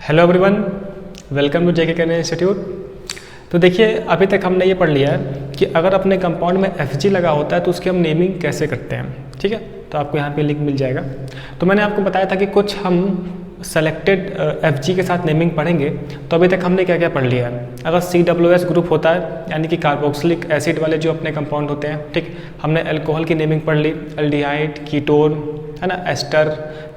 Hello everyone, welcome to J K Ken institute. तो देखिए, अभी तक हमने ये पढ़ लिया है कि अगर अपने कंपाउंड में एफ लगा होता है तो उसकी हम नेमिंग कैसे करते हैं। ठीक है, तो आपको यहाँ पे लिंक मिल जाएगा। तो मैंने आपको बताया था कि कुछ हम सेलेक्टेड एफ के साथ नेमिंग पढ़ेंगे। तो अभी तक हमने क्या क्या पढ़ लिया है। अगर COOH ग्रुप होता है यानी कि कार्बोक्सिलिक एसिड वाले जो अपने कंपाउंड होते हैं, ठीक, हमने अल्कोहल की नेमिंग पढ़ ली, एल्डिहाइड, कीटोन, है ना, एस्टर,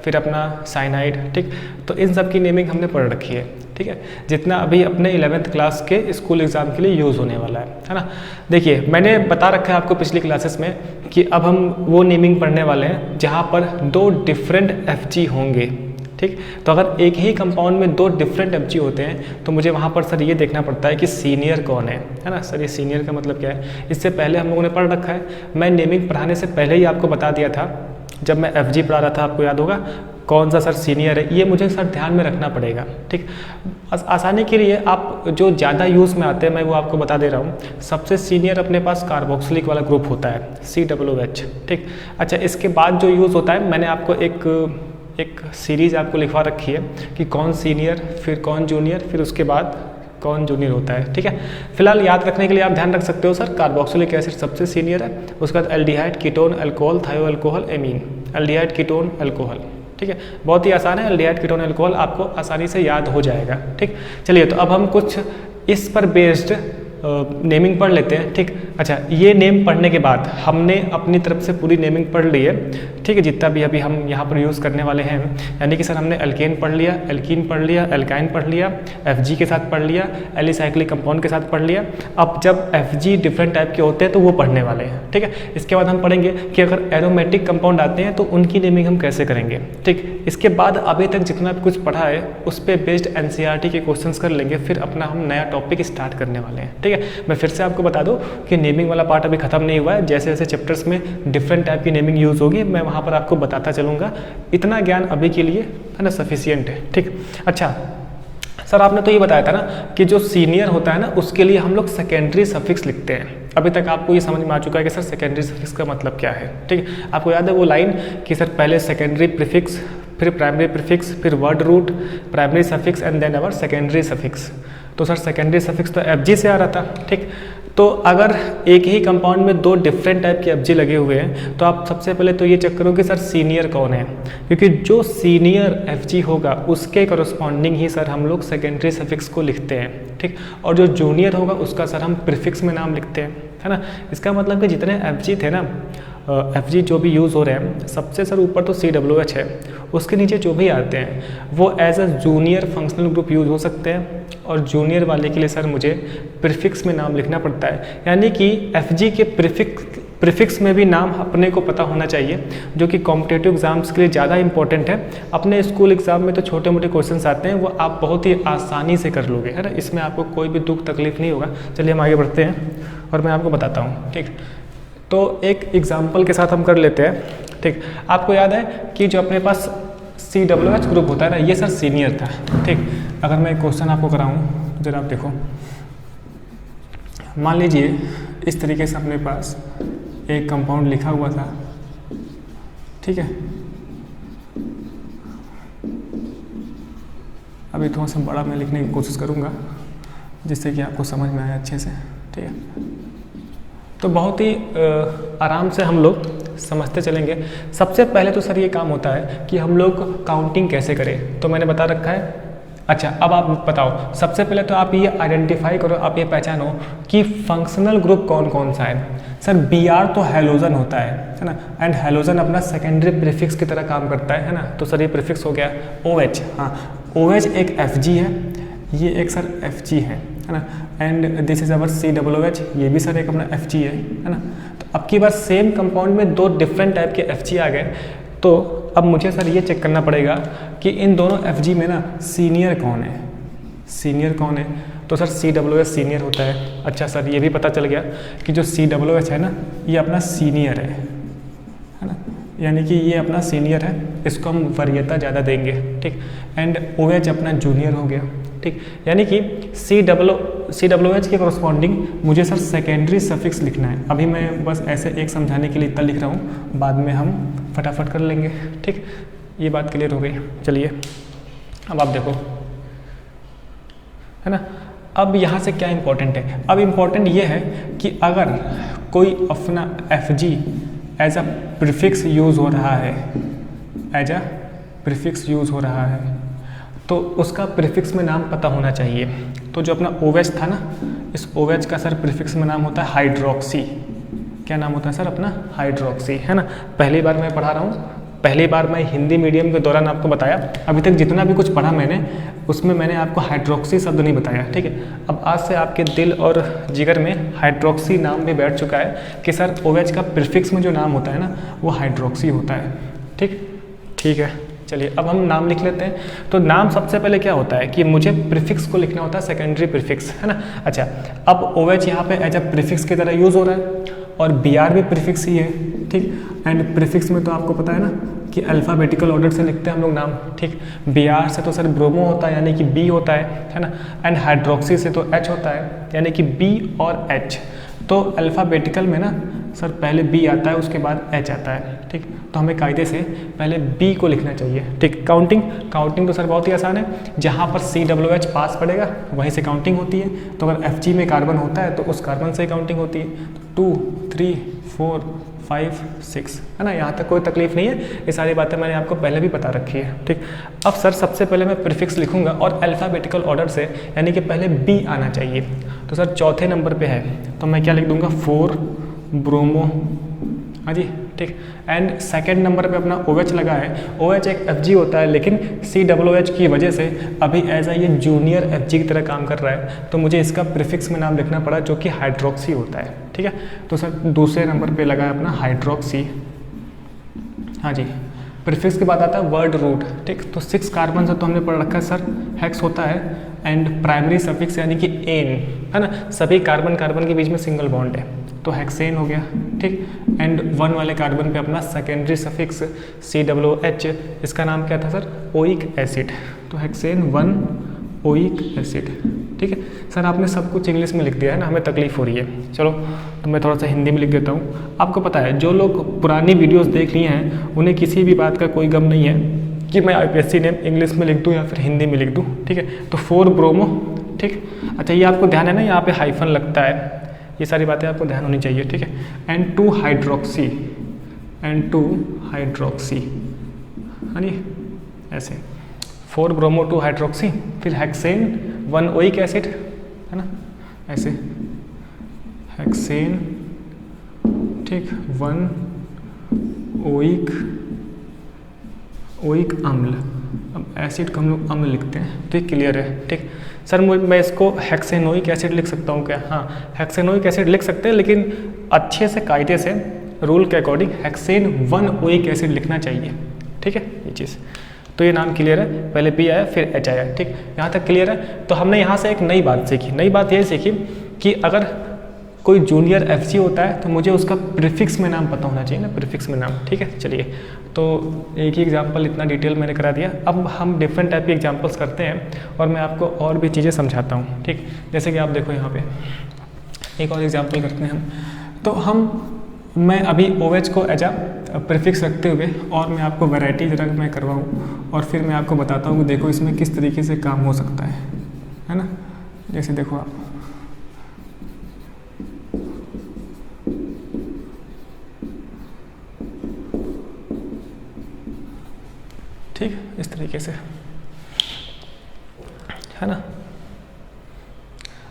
फिर अपना साइनाइड। ठीक, तो इन सब की नेमिंग हमने पढ़ रखी है। ठीक है, जितना अभी अपने 11th क्लास के स्कूल एग्ज़ाम के लिए यूज़ होने वाला है ना। देखिए, मैंने बता रखा है आपको पिछली क्लासेस में कि अब हम वो नेमिंग पढ़ने वाले हैं जहाँ पर दो डिफरेंट एफ होंगे। ठीक, तो अगर एक ही कंपाउंड में दो डिफरेंट एफ होते हैं तो मुझे वहाँ पर सर ये देखना पड़ता है कि सीनियर कौन है ना। सर ये सीनियर का मतलब क्या है, इससे पहले हम लोगों ने पढ़ रखा है। मैं नेमिंग पढ़ाने से पहले ही आपको बता दिया था, जब मैं एफ पढ़ा रहा था, आपको याद होगा कौन सा सर सीनियर है, ये मुझे सर ध्यान में रखना पड़ेगा। ठीक, आसानी के लिए आप जो ज़्यादा यूज़ में आते हैं मैं वो आपको बता दे रहा हूँ। सबसे सीनियर अपने पास कार्बोक्सिलिक वाला ग्रुप होता है, COOH। ठीक, अच्छा, इसके बाद जो यूज़ होता है, मैंने आपको एक सीरीज़ आपको लिखवा रखी है कि कौन सीनियर, फिर कौन जूनियर, फिर उसके बाद कौन जूनियर होता है। ठीक है, फिलहाल याद रखने के लिए आप ध्यान रख सकते हो, सर कार्बोक्सिलिक एसिड सबसे सीनियर है, उसके बाद एल्डिहाइड, कीटोन, अल्कोहल, थायो alcohol, amine, aldehyde, ketone, alcohol. ठीक है, बहुत ही आसान है, एल्डिहाइड, कीटोन, अल्कोहल आपको आसानी से याद हो जाएगा। ठीक, चलिए, तो अब हम कुछ इस पर बेस्ड नेमिंग पढ़ लेते हैं। ठीक, अच्छा, ये नेम पढ़ने के बाद हमने अपनी तरफ से पूरी नेमिंग पढ़ ली है। ठीक है, जितना भी अभी हम यहाँ पर यूज़ करने वाले हैं, यानी कि सर हमने एल्केन पढ़ लिया, एल्कीन पढ़ लिया, एल्काइन पढ़ लिया, एफ के साथ पढ़ लिया, एलिसाइक्लिक कंपाउंड के साथ पढ़ लिया। अब जब एफ डिफरेंट टाइप के होते हैं तो वो पढ़ने वाले हैं। ठीक है, इसके बाद हम पढ़ेंगे कि अगर एरोमेटिक कंपाउंड आते हैं तो उनकी नेमिंग हम कैसे करेंगे। ठीक, इसके बाद अभी तक जितना भी कुछ पढ़ा है उस पर बेस्ड NCERT के क्वेश्चंस कर लेंगे, फिर अपना हम नया टॉपिक स्टार्ट करने वाले हैं। ठीक है, मैं फिर से आपको बता दूं कि नेमिंग वाला पार्ट अभी खत्म नहीं हुआ है। जैसे जैसे चैप्टर्स में डिफरेंट टाइप की नेमिंग यूज़ होगी, मैं वहाँ पर आपको बताता चलूँगा। इतना ज्ञान अभी के लिए है ना सफिशियंट है। ठीक, अच्छा सर, आपने तो ये बताया था ना कि जो सीनियर होता है ना उसके लिए हम लोग सेकेंडरी सफिक्स लिखते हैं। अभी तक आपको ये समझ में आ चुका है कि सर सेकेंडरी सफिक्स का मतलब क्या है। ठीक है, आपको याद है वो लाइन कि सर पहले सेकेंडरी प्रीफिक्स, फिर प्राइमरी प्रीफिक्स, फिर word root, primary suffix and then our secondary suffix. तो सर सेकेंडरी सफिक्स तो एफ से आ रहा था। ठीक, तो अगर एक ही कंपाउंड में दो डिफरेंट टाइप के एफ लगे हुए हैं तो आप सबसे पहले तो ये चेक करो कि सर सीनियर कौन है, क्योंकि जो सीनियर एफ होगा उसके करस्पॉन्डिंग ही सर हम लोग सेकेंडरी सफिक्स को लिखते हैं। ठीक, और जो जूनियर होगा उसका सर हम प्रीफिक्स में नाम लिखते हैं, है ना। इसका मतलब कि जितने एफ थे ना, एफ जो भी यूज़ हो रहे हैं, सबसे सर ऊपर तो COOH है, उसके नीचे जो भी आते हैं वो as a junior functional group use हो सकते हैं। और जूनियर वाले के लिए सर मुझे प्रीफिक्स में नाम लिखना पड़ता है, यानी कि एफ के प्रीफिक्स में भी नाम अपने को पता होना चाहिए, जो कि कॉम्पिटिटिव एग्जाम्स के लिए ज़्यादा इंपॉर्टेंट है। अपने स्कूल एग्जाम में तो छोटे मोटे क्वेश्चंस आते हैं, वो आप बहुत ही आसानी से कर लोगे, है ना। इसमें आपको कोई भी दुख तकलीफ नहीं होगा। चलिए हम आगे बढ़ते हैं और मैं आपको बताता हूँ। ठीक, तो एक एग्जाम्पल के साथ हम कर लेते हैं। ठीक, आपको याद है कि जो अपने पास COOH ग्रुप होता है ना, ये सर सीनियर था। ठीक, अगर मैं एक क्वेश्चन आपको कराऊँ जरा आप देखो। मान लीजिए इस तरीके से अपने पास एक कंपाउंड लिखा हुआ था। ठीक है, अभी थोड़ा सा बड़ा मैं लिखने की कोशिश करूँगा जिससे कि आपको समझ में आए अच्छे से। ठीक है, तो बहुत ही आराम से हम लोग समझते चलेंगे। सबसे पहले तो सर ये काम होता है कि हम लोग काउंटिंग कैसे करें, तो मैंने बता रखा है। अच्छा, अब आप बताओ, सबसे पहले तो आप ये आइडेंटिफाई करो, आप ये पहचानो कि फंक्शनल ग्रुप कौन कौन सा है। सर Br तो हैलोजन होता है ना, एंड हैलोजन अपना सेकेंडरी प्रीफिक्स की तरह काम करता है ना। तो सर ये प्रीफिक्स हो गया। OH, हाँ, OH एक Fg है, ये एक सर Fg है ना, and this is our COOH, ये भी सर एक अपना Fg है ना। तो अब की बार सेम कंपाउंड में दो डिफरेंट टाइप के Fg आ गए, तो अब मुझे सर ये चेक करना पड़ेगा कि इन दोनों Fg में ना सीनियर कौन है। सीनियर कौन है, तो सर COOH सीनियर होता है। अच्छा सर, ये भी पता चल गया कि जो COOH है ना ये अपना सीनियर है ना, यानी कि ये अपना सीनियर है, इसको हम वरीयता ज़्यादा देंगे। ठीक, एंड OH अपना जूनियर हो गया। ठीक, यानी कि COOH के करस्पॉन्डिंग मुझे सर सेकेंडरी सफिक्स लिखना है। अभी मैं बस ऐसे एक समझाने के लिए इतना लिख रहा हूँ, बाद में हम फटाफट कर लेंगे। ठीक, ये बात क्लियर हो गई। चलिए अब आप देखो, है ना। अब यहाँ से क्या इंपॉर्टेंट है, अब इम्पॉर्टेंट ये है कि अगर कोई अपना Fg as a prefix use हो रहा है, एज अ प्रीफिक्स यूज़ हो रहा है, तो उसका प्रीफिक्स में नाम पता होना चाहिए। तो जो अपना OH था ना, इस OH का सर प्रीफिक्स में नाम होता है हाइड्रोक्सी। क्या नाम होता है सर अपना? हाइड्रोक्सी, है ना। पहली बार मैं पढ़ा रहा हूँ, पहली बार मैं हिंदी मीडियम के दौरान आपको बताया, अभी तक जितना भी कुछ पढ़ा मैंने उसमें मैंने आपको हाइड्रोक्सी शब्द नहीं बताया, ठीक है। अब आज से आपके दिल और जिगर में हाइड्रोक्सी नाम भी बैठ चुका है कि सर OH का प्रीफिक्स में जो नाम होता है ना वो हाइड्रोक्सी होता है, ठीक है। चलिए अब हम नाम लिख लेते हैं। तो नाम सबसे पहले क्या होता है कि मुझे प्रीफिक्स को लिखना होता है, सेकेंडरी प्रीफिक्स, है ना। अच्छा, अब OH यहाँ पे एज अ प्रीफिक्स की तरह यूज़ हो रहा है और Br भी प्रीफिक्स ही है, ठीक। एंड प्रीफिक्स में तो आपको पता है ना कि अल्फ़ाबेटिकल ऑर्डर से लिखते हैं हम लोग नाम, ठीक। Br से तो सर ब्रोमो होता है यानी कि B होता है ना। एंड हाइड्रोक्सी से तो H होता है यानी कि B और H। तो अल्फ़ाबेटिकल में ना सर पहले B आता है उसके बाद H आता है, ठीक। तो हमें कायदे से पहले B को लिखना चाहिए, ठीक। काउंटिंग तो सर बहुत ही आसान है, जहाँ पर COOH पास पड़ेगा वहीं से काउंटिंग होती है। तो अगर Fg में कार्बन होता है तो उस कार्बन से काउंटिंग होती है। 2 3 4 5 6, है ना। यहाँ तक कोई तकलीफ नहीं है, ये सारी बातें मैंने आपको पहले भी बता रखी है, ठीक। अब सर सबसे पहले मैं प्रीफिक्स लिखूंगा और अल्फ़ाबेटिकल ऑर्डर से, यानी कि पहले B आना चाहिए। तो सर चौथे नंबर पे है तो मैं क्या लिख दूंगा? 4 ब्रोमो, हाँ जी, ठीक। एंड सेकेंड नंबर पे अपना OH लगा है। OH एक Fg होता है लेकिन COOH की वजह से अभी एज ये जूनियर Fg की तरह काम कर रहा है, तो मुझे इसका प्रीफिक्स में नाम लिखना पड़ा जो कि हाइड्रोक्सी होता है, ठीक है। तो सर दूसरे नंबर पे लगा है अपना हाइड्रोक्सी, हाँ जी। प्रीफिक्स के बाद आता है वर्ड रूट, ठीक। तो 6 कार्बन से तो हमने पढ़ रखा है सर हेक्स होता है। एंड प्राइमरी सफिक्स यानी कि एन, है ना, सभी कार्बन के बीच में सिंगल बॉन्ड है तो हेक्सेन हो गया, ठीक। एंड 1 वाले कार्बन पे अपना सेकेंडरी सफिक्स COOH, इसका नाम क्या था सर? Oic acid. तो हेक्सेन 1 ओइक एसिड, ठीक है। सर आपने सब कुछ इंग्लिश में लिख दिया है ना, हमें तकलीफ हो रही है। चलो तो मैं थोड़ा सा हिंदी में लिख देता हूँ। आपको पता है जो लोग पुरानी वीडियोस देख लिए हैं उन्हें किसी भी बात का कोई गम नहीं है कि मैं IPSC नेम इंग्लिश में लिख दूँ या फिर हिंदी में लिख दूँ, ठीक है। तो 4 ब्रोमो, ठीक। अच्छा ये आपको ध्यान है ना, यहाँ पे हाइफन लगता है, ये सारी बातें आपको ध्यान होनी चाहिए, ठीक है। एंड 2 हाइड्रोक्सी, हाँ जी, ऐसे 4 ब्रोमो 2 हाइड्रोक्सी, फिर हेक्सेन 1 ओइक एसिड, है ना, ऐसे हेक्सेन, ठीक, 1 ओइक अम्ल। अब एसिड को हम लोग अम्ल लिखते हैं, तो ये क्लियर है, ठीक। सर मैं इसको हेक्सेनोइक एसिड लिख सकता हूँ क्या? हाँ, हेक्सेनोइक एसिड लिख सकते हैं, लेकिन अच्छे से कायदे से रूल के अकॉर्डिंग हेक्सेन 1 ओइक एसिड लिखना चाहिए, ठीक है, ये चीज़। तो ये नाम क्लियर है, पहले B आया फिर H आया, ठीक। यहाँ तक क्लियर है। तो हमने यहाँ से एक नई बात सीखी, नई बात ये सीखी कि अगर कोई जूनियर Fg होता है तो मुझे उसका प्रीफिक्स में नाम पता होना चाहिए ना, प्रीफिक्स में नाम, ठीक है। चलिए तो एक ही एग्जांपल इतना डिटेल मैंने करा दिया, अब हम डिफरेंट टाइप के एग्जांपल्स करते हैं और मैं आपको और भी चीज़ें समझाता हूँ, ठीक। जैसे कि आप देखो यहाँ पे एक और एग्जांपल करते हैं हम। तो मैं अभी OH को एज अ प्रीफिक्स रखते हुए और मैं आपको वैरायटी ज़रा मैं करवाऊँ और फिर मैं आपको बताता हूँ कि देखो इसमें किस तरीके से काम हो सकता है ना। जैसे देखो आप, ठीक, इस तरीके से, है ना।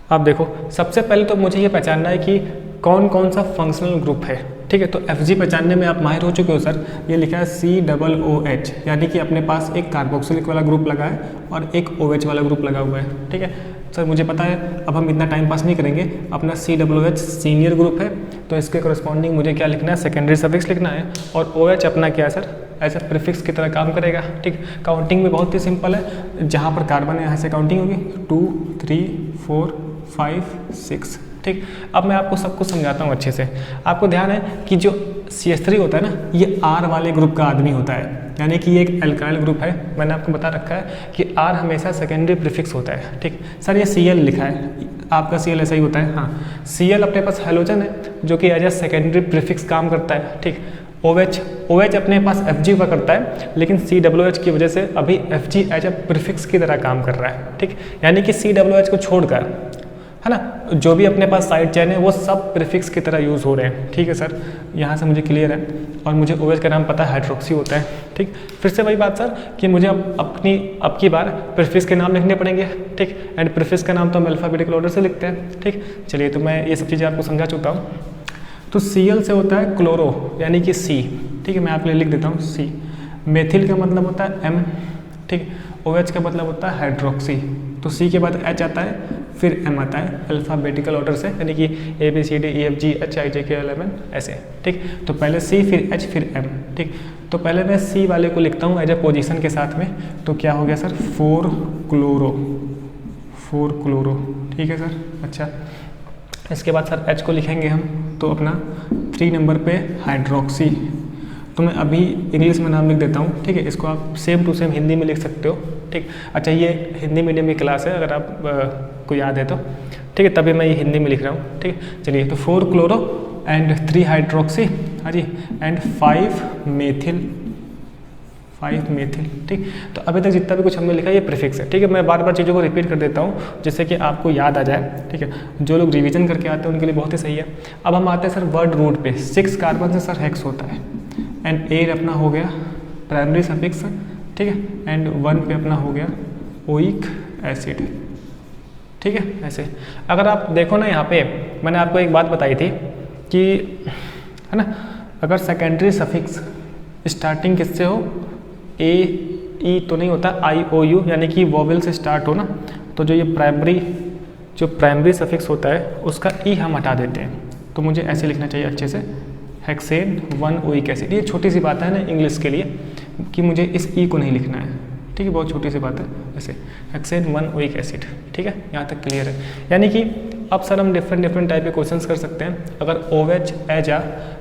अब देखो सबसे पहले तो मुझे ये पहचानना है कि कौन कौन सा फंक्शनल ग्रुप है, ठीक है। तो Fg पहचानने में आप माहिर हो चुके हो सर। ये लिखा है COOH, यानी कि अपने पास एक कार्बोक्सिलिक वाला ग्रुप लगा है और एक OH वाला ग्रुप लगा हुआ है, ठीक है सर, मुझे पता है। अब हम इतना टाइम पास नहीं करेंगे, अपना COOH सीनियर ग्रुप है तो इसके करस्पॉन्डिंग मुझे क्या लिखना है? सेकेंडरी सफिक्स लिखना है। और OH अपना क्या है सर? ऐसा प्रीफिक्स की तरह काम करेगा, ठीक। काउंटिंग में बहुत ही सिंपल है, जहाँ पर कार्बन है यहाँ से काउंटिंग होगी 2 3 4 5 6, ठीक। अब मैं आपको सब कुछ समझाता हूँ अच्छे से। आपको ध्यान है कि जो CH3 होता है ना, ये R वाले ग्रुप का आदमी होता है, यानी कि ये एक एल्काइल ग्रुप है। मैंने आपको बता रखा है कि R हमेशा सेकेंडरी प्रीफिक्स होता है, ठीक। सर ये Cl लिखा है, आपका Cl ऐसा ही होता है। हाँ, Cl अपने पास हेलोजन है जो कि एज ए सेकेंडरी प्रीफिक्स काम करता है, ठीक। OH अपने पास FG हुआ करता है, लेकिन COOH की वजह से अभी FG एज अ प्रीफिक्स की तरह काम कर रहा है, ठीक। यानी कि COOH को छोड़कर, है ना, जो भी अपने पास साइड चेन है वो सब प्रीफिक्स की तरह यूज़ हो रहे हैं, ठीक है सर। यहाँ से मुझे क्लियर है, और मुझे OH का नाम पता है, हाइड्रोक्सी होता है, ठीक। फिर से वही बात सर कि मुझे अब की बार प्रीफिक्स के नाम लिखने पड़ेंगे, ठीक। एंड प्रीफिक्स का नाम तो हम अल्फ़ाबेटिकल ऑर्डर से लिखते हैं, ठीक। चलिए, तो मैं ये सब चीज़ें आपको समझा चुका हूँ। तो Cl से होता है क्लोरो, यानी कि C, ठीक है। मैं आपके लिए लिख देता हूँ C। मेथिल का मतलब होता है M, ठीक। OH का मतलब होता है हाइड्रोक्सी। तो C के बाद H आता है, फिर M आता है अल्फ़ाबेटिकल ऑर्डर से, यानी कि ABCDEFGHIJKLMN ऐसे, ठीक। तो पहले C, फिर H, फिर M, ठीक। तो पहले मैं C वाले को लिखता हूँ एज ए पोजीशन के साथ में। तो क्या हो गया सर, 4 क्लोरो, ठीक है सर। अच्छा, इसके बाद सर H को लिखेंगे हम, तो अपना 3 नंबर पे हाइड्रोक्सी। तो मैं अभी इंग्लिश में नाम लिख देता हूँ, ठीक है। इसको आप सेम टू सेम हिंदी में लिख सकते हो, ठीक। अच्छा, ये हिंदी मीडियम की क्लास है, अगर आप को याद है तो, ठीक है, तभी मैं ये हिंदी में लिख रहा हूँ, ठीक है। चलिए, तो 4 क्लोरो एंड 3 हाइड्रोक्सी, हाँ जी, एंड 5 मेथिल, ठीक। तो अभी तक जितना भी कुछ हमने लिखा ये प्रीफिक्स है, ठीक है। मैं बार बार चीज़ों को रिपीट कर देता हूँ जिससे कि आपको याद आ जाए, ठीक है। जो लोग रिवीजन करके आते हैं उनके लिए बहुत ही सही है। अब हम आते हैं सर वर्ड रूट पे। 6 कार्बन से सर हेक्स होता है, एंड 8 अपना हो गया प्राइमरी सफिक्स, ठीक है। एंड 1 पे अपना हो गया ओइक एसिड, ठीक है। ऐसे अगर आप देखो ना, यहाँ पे मैंने आपको एक बात बताई थी कि, है ना, अगर सेकेंडरी सफिक्स स्टार्टिंग किससे हो, ई तो नहीं होता, IOU, यानी कि वोवेल से स्टार्ट हो ना, तो जो ये प्राइमरी सफिक्स होता है उसका ई हम हटा देते हैं। तो मुझे ऐसे लिखना चाहिए अच्छे से, हेक्सेन 1 ओइक एसिड। ये छोटी सी बात है ना इंग्लिश के लिए कि मुझे इस ई को नहीं लिखना है, ठीक है, बहुत छोटी सी बात है। ऐसे हेक्सेन 1 ओइक एसिड, ठीक है, यहाँ तक क्लियर है। यानी कि अब सर हम डिफरेंट टाइप के क्वेश्चंस कर सकते हैं। अगर OH एज आ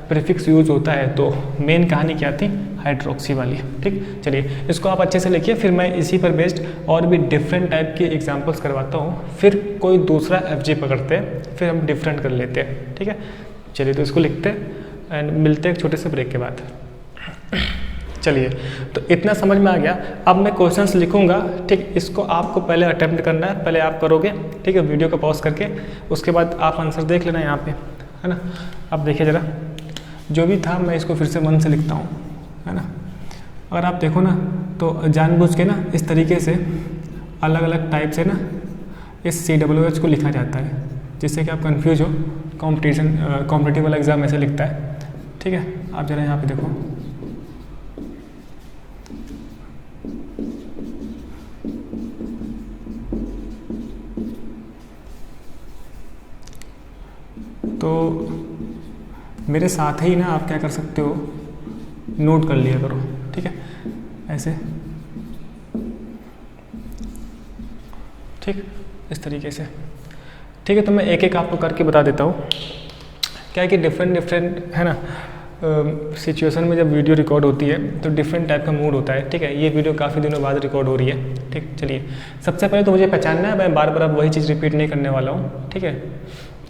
प्रीफिक्स यूज होता है तो मेन कहानी क्या थी, हाइड्रोक्सी वाली, ठीक। चलिए, इसको आप अच्छे से लिखिए, फिर मैं इसी पर बेस्ड और भी डिफरेंट टाइप के एग्जांपल्स करवाता हूँ, फिर कोई दूसरा FG पकड़ते हैं, फिर हम डिफरेंट कर लेते हैं, ठीक है। चलिए, तो इसको लिखते हैं एंड मिलते हैं एक छोटे से ब्रेक के बाद। चलिए, तो इतना समझ में आ गया। अब मैं क्वेश्चंस लिखूंगा, ठीक। इसको आपको पहले अटेम्प्ट करना है, पहले आप करोगे, ठीक है, वीडियो को पॉज करके, उसके बाद आप आंसर देख लेना यहाँ पे, है ना। अब देखिए ज़रा, जो भी था मैं इसको फिर से 1 से लिखता हूँ, है ना। अगर आप देखो ना, तो जानबूझ के ना इस तरीके से अलग अलग टाइप से ना इस COOH को लिखा जाता है, जिससे कि आप कंफ्यूज हो। कॉम्पिटिटिव वाला एग्जाम ऐसे लिखता है, ठीक है। आप जरा यहाँ पे देखो, तो मेरे साथ ही ना आप क्या कर सकते हो, नोट कर लिया करो, ठीक है, ऐसे, ठीक, इस तरीके से, ठीक है। तो मैं एक एक आपको करके बता देता हूँ। क्या है कि डिफरेंट है ना, सिचुएशन में जब वीडियो रिकॉर्ड होती है तो डिफरेंट टाइप का मूड होता है, ठीक है। ये वीडियो काफ़ी दिनों बाद रिकॉर्ड हो रही है, ठीक। चलिए, सबसे पहले तो मुझे पहचानना है, मैं बार बार अब वही चीज़ रिपीट नहीं करने वाला हूँ, ठीक है,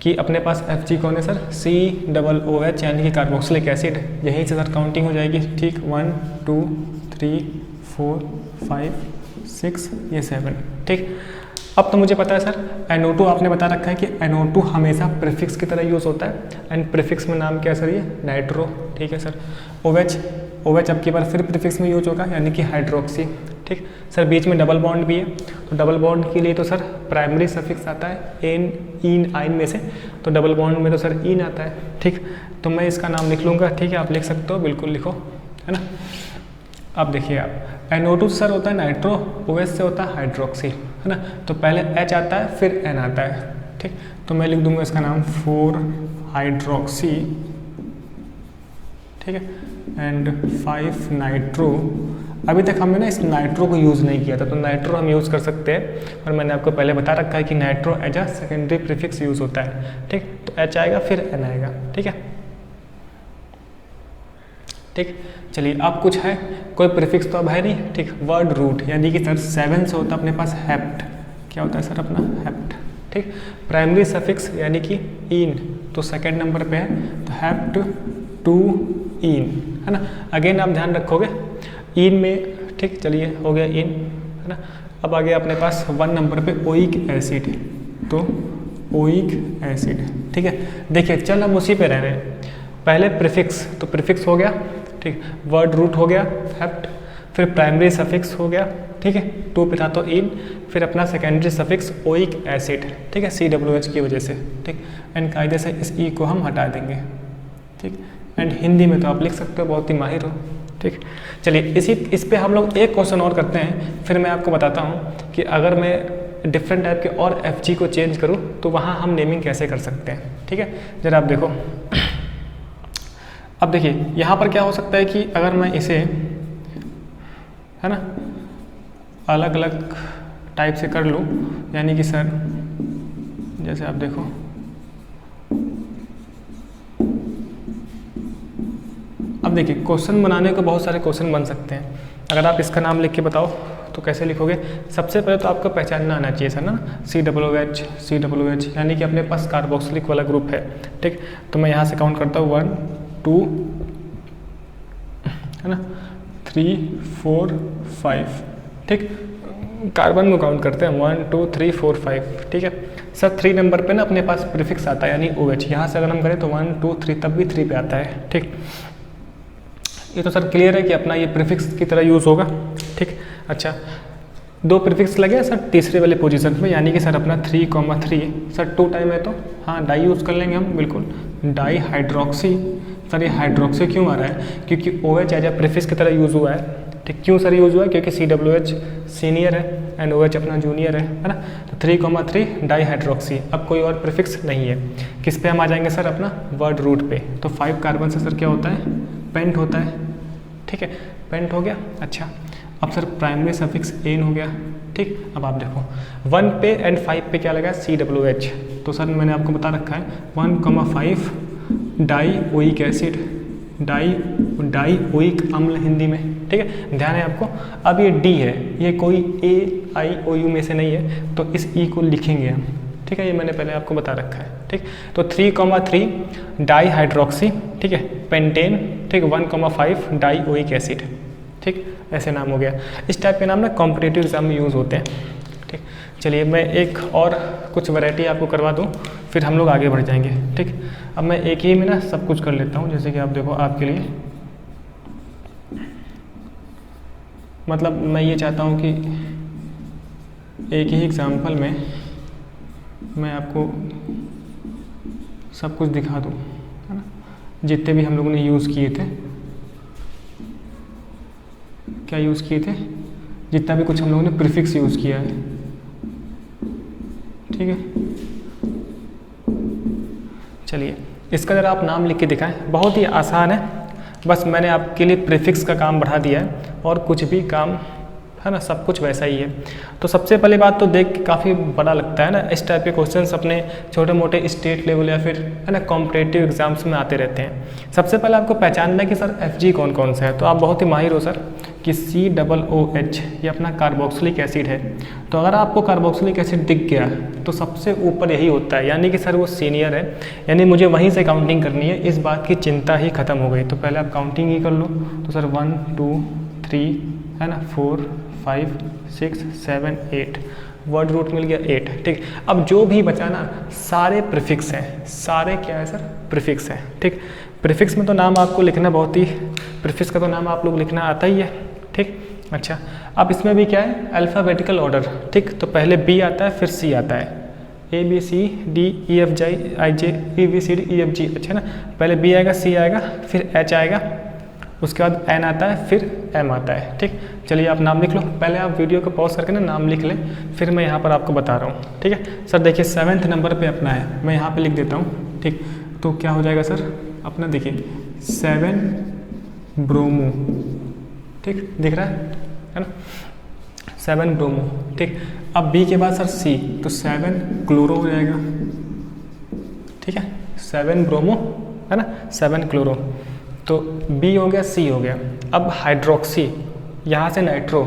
कि अपने पास FG कौन है सर, COOH, यानी कि कार्बोक्सिलिक एसिड। यहीं से सर काउंटिंग हो जाएगी, ठीक। 1 2 3 4 5 6, ये 7, ठीक। अब तो मुझे पता है सर, NO2 आपने बता रखा है कि NO2 हमेशा प्रीफिक्स की तरह यूज़ होता है, एंड प्रीफिक्स में नाम क्या है सर, ये नाइट्रो, ठीक है सर। OH अब की बार फिर प्रीफिक्स में यूज होगा, यानी कि हाइड्रोक्सी, ठीक। सर बीच में डबल बॉन्ड भी है, तो डबल बॉन्ड के लिए तो सर प्राइमरी सफिक्स आता है इन आइन में से, तो डबल बॉन्ड में तो सर इन आता है, ठीक। तो मैं इसका नाम लिख लूँगा, ठीक है, आप लिख सकते हो, बिल्कुल लिखो, है ना। अब देखिए आप, NO2 सर होता है नाइट्रो, OH से होता है हाइड्रोक्सी, है ना। तो पहले H आता है, फिर N आता है, ठीक। तो मैं लिख दूंगा इसका नाम 4 हाइड्रोक्सी, ठीक है, एंड 5 नाइट्रो। अभी तक हमने ना इस नाइट्रो को यूज़ नहीं किया था, तो नाइट्रो हम यूज़ कर सकते हैं, और मैंने आपको पहले बता रखा है कि nitro as a secondary prefix use होता है, ठीक। तो H आएगा, फिर N आएगा, ठीक है, ठीक। चलिए, अब कुछ है, कोई प्रीफिक्स तो अब है नहीं, ठीक। वर्ड रूट, यानी कि सर 7 से होता है अपने पास हेप्ट। क्या होता है सर अपना, हेप्ट, ठीक। प्राइमरी सफिक्स यानी कि इन, तो सेकंड नंबर पे है, तो हेप्ट 2 इन, है ना। अगेन आप ध्यान रखोगे इन में, ठीक, चलिए हो गया इन, है ना। अब आ गया अपने पास 1 नंबर पे ओइक एसिड, तो ओइक एसिड, ठीक है। देखिए चल हम उसी पे रह रहे हैं, पहले प्रीफिक्स, तो प्रीफिक्स हो गया, ठीक, वर्ड रूट हो गया हेप्ट, फिर प्राइमरी सफिक्स हो गया, ठीक है, 2 पे था तो इन, फिर अपना सेकेंडरी सफिक्स ओइक एसिड, ठीक है, COOH की वजह से, ठीक। एंड कायदे से इस ई को हम हटा देंगे, ठीक। एंड हिंदी में तो आप लिख सकते हो, बहुत ही माहिर हो, ठीक। चलिए इस पे हम लोग एक क्वेश्चन और करते हैं, फिर मैं आपको बताता हूँ कि अगर मैं डिफरेंट टाइप के और FG को चेंज करूँ तो वहाँ हम नेमिंग कैसे कर सकते हैं, ठीक है। जरा आप देखो, अब देखिए यहाँ पर क्या हो सकता है कि अगर मैं इसे, है ना, अलग अलग टाइप से कर लूँ, यानी कि सर जैसे आप देखो, अब देखिए क्वेश्चन बनाने को बहुत सारे क्वेश्चन बन सकते हैं। अगर आप इसका नाम लिख के बताओ तो कैसे लिखोगे? सबसे पहले तो आपको पहचानना आना चाहिए सर ना, COOH यानी कि अपने पास कार्बोक्सिलिक वाला ग्रुप है, ठीक। तो मैं यहाँ से काउंट करता हूँ 1 2, है ना, 3 4 5, ठीक। कार्बन को काउंट करते हैं 1 2 3 4 5, ठीक है सर। 3 नंबर पे ना अपने पास प्रीफिक्स आता है यानी OH, यहाँ से अगर हम करें तो 1 2 3 तब भी 3 पे आता है, ठीक। ये तो सर क्लियर है कि अपना ये प्रीफिक्स की तरह यूज़ होगा, ठीक। अच्छा 2 प्रीफिक्स लगे सर तीसरे वाले पोजीशन में, यानी कि सर अपना 3,3 सर 2 टाइम है तो हाँ डाई यूज़ कर लेंगे हम, बिल्कुल डाई हाइड्रोक्सी। सर ये हाइड्रोक्सी क्यों आ रहा है? क्योंकि OH एज ए प्रीफिक्स की तरह यूज़ हुआ है, ठीक। क्यों सर यूज़ हुआ है? क्योंकि COOH सीनियर है एंड OH अपना जूनियर है ना। तो 3,3 डाई हाइड्रोक्सी, अब कोई और प्रीफिक्स नहीं है। किस पे हम आ जाएंगे सर? अपना वर्ड रूट पे। तो 5 कार्बन से सर क्या होता है? पेंट होता है, ठीक है, पेंट हो गया। अच्छा अब सर प्राइमरी सफिक्स एन हो गया, ठीक। अब आप देखो 1 पे एंड 5 पे क्या लगा? COOH। तो सर मैंने आपको बता रखा है 1,5 die oic acid, die oic अम्ल हिंदी में, ठीक है, ध्यान है आपको। अब ये डी है, ये कोई AIOU में से नहीं है, तो इस ई को लिखेंगे हम, ठीक है, ये मैंने पहले आपको बता रखा है, ठीक। तो 3,3 डाई हाइड्रोक्सी, ठीक है, पेंटेन, ठीक, 1,5 डाई ओइक एसिड, ठीक, ऐसे नाम हो गया। इस टाइप के नाम ना कॉम्पिटिटिव एग्जाम में यूज़ होते हैं, ठीक। चलिए मैं एक और कुछ वैरायटी आपको करवा दूँ, फिर हम लोग आगे बढ़ जाएंगे, ठीक। अब मैं एक ही में ना सब कुछ कर लेता हूँ, जैसे कि आप देखो आपके लिए, मतलब मैं ये चाहता हूँ कि एक ही एग्जाम्पल में मैं आपको सब कुछ दिखा दूँ, है ना, जितने भी हम लोगों ने यूज़ किए थे, क्या यूज़ किए थे, जितना भी कुछ हम लोगों ने प्रीफिक्स यूज़ किया है, ठीक है। चलिए इसका ज़रा आप नाम लिख के दिखाएं, बहुत ही आसान है, बस मैंने आपके लिए प्रीफिक्स का काम बढ़ा दिया है और कुछ भी काम, है ना, सब कुछ वैसा ही है। तो सबसे पहली बात तो देख के काफ़ी बड़ा लगता है ना, इस टाइप के क्वेश्चंस अपने छोटे मोटे स्टेट लेवल या फिर, है ना, कॉम्पिटिटिव एग्जाम्स में आते रहते हैं। सबसे पहले आपको पहचानना है कि सर FG कौन कौन सा है, तो आप बहुत ही माहिर हो सर कि COOH ये अपना कार्बोक्सिलिक एसिड है। तो अगर आपको कार्बोक्सिलिक एसिड दिख गया तो सबसे ऊपर यही होता है, यानी कि सर वो सीनियर है, यानी मुझे वहीं से काउंटिंग करनी है, इस बात की चिंता ही खत्म हो गई। तो पहले आप काउंटिंग ही कर लो, तो सर 1 2 3, है ना, 4 5 6 7 8, वर्ड रूट मिल गया 8, ठीक। अब जो भी बचा ना सारे प्रीफिक्स हैं, सारे क्या है सर? प्रीफिक्स हैं, ठीक। प्रीफिक्स में तो नाम आपको लिखना बहुत ही, प्रीफिक्स का तो नाम आप लोग लिखना आता ही है, ठीक। अच्छा अब इसमें भी क्या है? अल्फ़ाबेटिकल ऑर्डर, ठीक। तो पहले B आता है फिर C आता है, ABCDEFGIJ, अच्छा ना, पहले B आएगा, C आएगा, फिर H आएगा, उसके बाद N आता है, फिर M आता है, ठीक। चलिए आप नाम लिख लो, पहले आप वीडियो को पॉज करके ना नाम लिख लें, फिर मैं यहाँ पर आपको बता रहा हूँ, ठीक है। सर देखिए 7वें नंबर पे अपना है, मैं यहाँ पे लिख देता हूँ, ठीक। तो क्या हो जाएगा सर अपना? देखिए 7 ब्रोमो, ठीक, दिख रहा है ना, 7 ब्रोमो, ठीक। अब B के बाद सर C, तो 7 क्लोरो हो जाएगा, ठीक है, 7 ब्रोमो, है ना, 7 क्लोरो। तो B हो गया, C हो गया। अब हाइड्रोक्सी, यहाँ से नाइट्रो,